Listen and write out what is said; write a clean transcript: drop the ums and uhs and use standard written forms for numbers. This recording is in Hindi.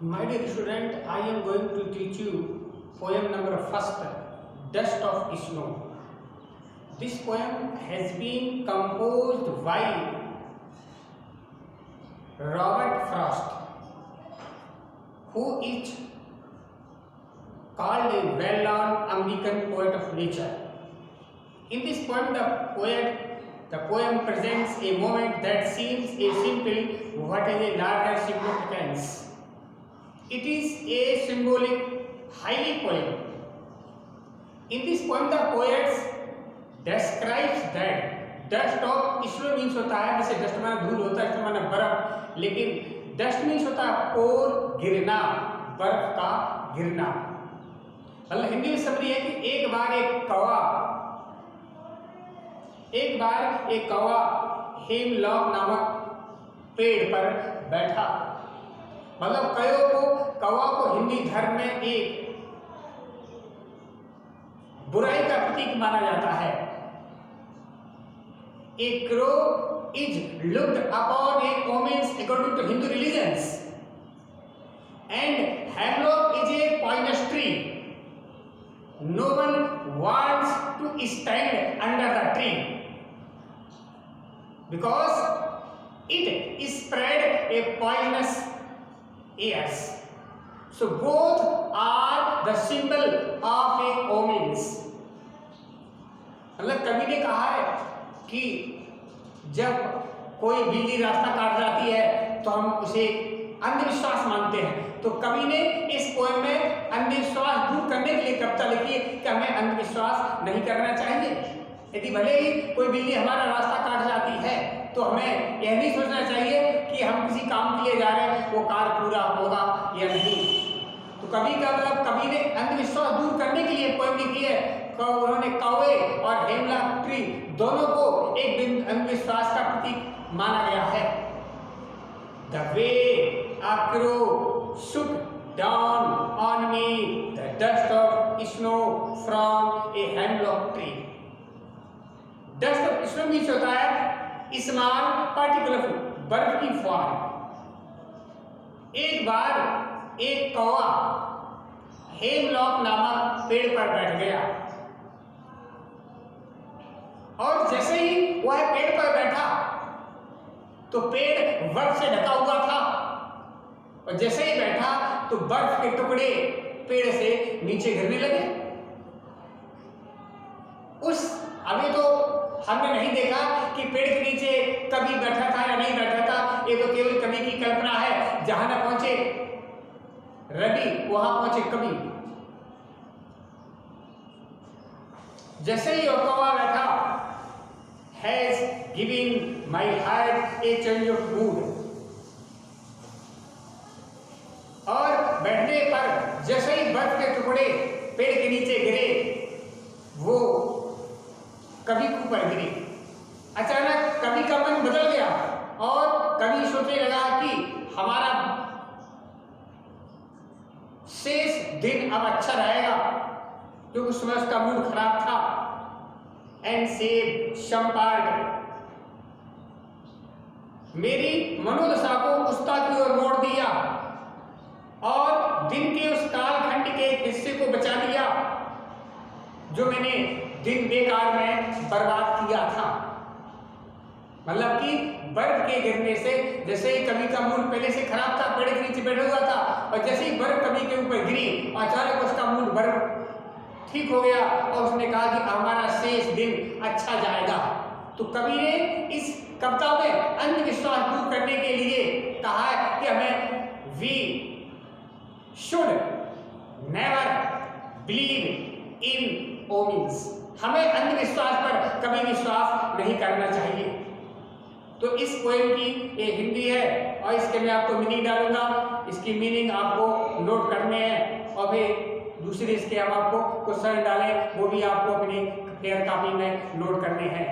My dear student, I am going to teach you poem number first, Dust of Snow. This poem has been composed by Robert Frost, who is called a well-known American poet of nature. In this poem, the poem presents a moment that seems a simple but has a larger significance. It is a symbolic, highly poem. In this poem, the poet describes that dust of snow means होता है, जैसे डस्ट माना धूल होता है, माना बर्फ, लेकिन डस्ट मीन्स होता है पोर, गिरना, बर्फ का गिरना। मतलब हिंदी में समझिए है कि एक बार एक कौवा हेमलॉक नामक पेड़ पर बैठा। मतलब कौवा को हिंदी धर्म में एक बुराई का प्रतीक माना जाता है। A crow is looked upon a omens according to Hindu religions, and hemlock is a poisonous tree. No one wants to stand under the tree because it spread a poisonous airs. So both are the symbol of a omens. मतलब कवि ने कहा है कि जब कोई बिल्ली रास्ता काट जाती है तो हम उसे अंधविश्वास मानते हैं। तो कवि ने इस पोएम में अंधविश्वास दूर करने के लिए कविता लिखी है कि हमें अंधविश्वास नहीं करना चाहिए। यदि भले ही कोई बिल्ली हमारा रास्ता काट जाती है तो हमें यह नहीं सोचना चाहिए कि हम किसी काम के लिए जा रहे हैं, वो कार्य पूरा होगा या नहीं। तो कवि का मतलब कवि ने अंधविश्वास दूर करने के लिए पोएम लिखी है। उन्होंने कौवे और हेमलॉक ट्री दोनों को एक अंधविश्वास का प्रतीक माना गया है। The way a crow shook down on me the dust of snow from a hemlock tree. Dust of snow means होता है स्मॉल पार्टिकल बर्फ की फॉर्म। एक बार एक कौवा हेमलॉक नामक पेड़ पर बैठ गया और जैसे ही वह पेड़ पर बैठा तो पेड़ बर्फ से ढका हुआ था और जैसे ही बैठा तो बर्फ के टुकड़े पेड़ से नीचे गिरने लगे। अभी तो हमने नहीं देखा कि पेड़ के नीचे कभी बैठा था या नहीं बैठा था, ये तो केवल कवि की कल्पना है। जहां न पहुंचे रवि वहां पहुंचे कवि। जैसे ही कौवा बैठा, has given my heart a change of mood। और बैठने पर जैसे ही बर्फ के टुकड़े पेड़ के नीचे गिरे, वो कवि के ऊपर गिरे। अचानक कवि का मन बदल गया और कवि सोचने लगा कि हमारा शेष दिन अब अच्छा रहेगा, क्योंकि उस समय उसका मूड खराब था। एंड सेव शम्पार्ड, मेरी मनोदशा को उस्ता की ओर मोड़ दिया और दिन के उस कालखंड के एक हिस्से को बचा लिया जो मैंने दिन बेकार में बर्बाद किया था। मतलब कि बर्फ के गिरने से जैसे ही कवि का मूड पहले से खराब था, पेड़ के नीचे बैठा हुआ था, और जैसे ही बर्फ कवि के ऊपर गिरी अचानक उसका मूड बर्फ ठीक हो गया और उसने कहा कि हमारा शेष दिन अच्छा जाएगा। तो कवि ने इस कविता में अंधविश्वास दूर करने के लिए कहा है कि हमें we should never believe in omens. हमें अंधविश्वास पर कभी विश्वास नहीं करना चाहिए। तो इस पोएम की ये हिंदी है और इसके मैं आपको मीनिंग डालूंगा। इसकी मीनिंग आपको नोट करने हैं और फिर दूसरे इसके हम आपको क्वेश्चन डालें, वो भी आपको अपनी फेयर कॉपी में नोट करने हैं।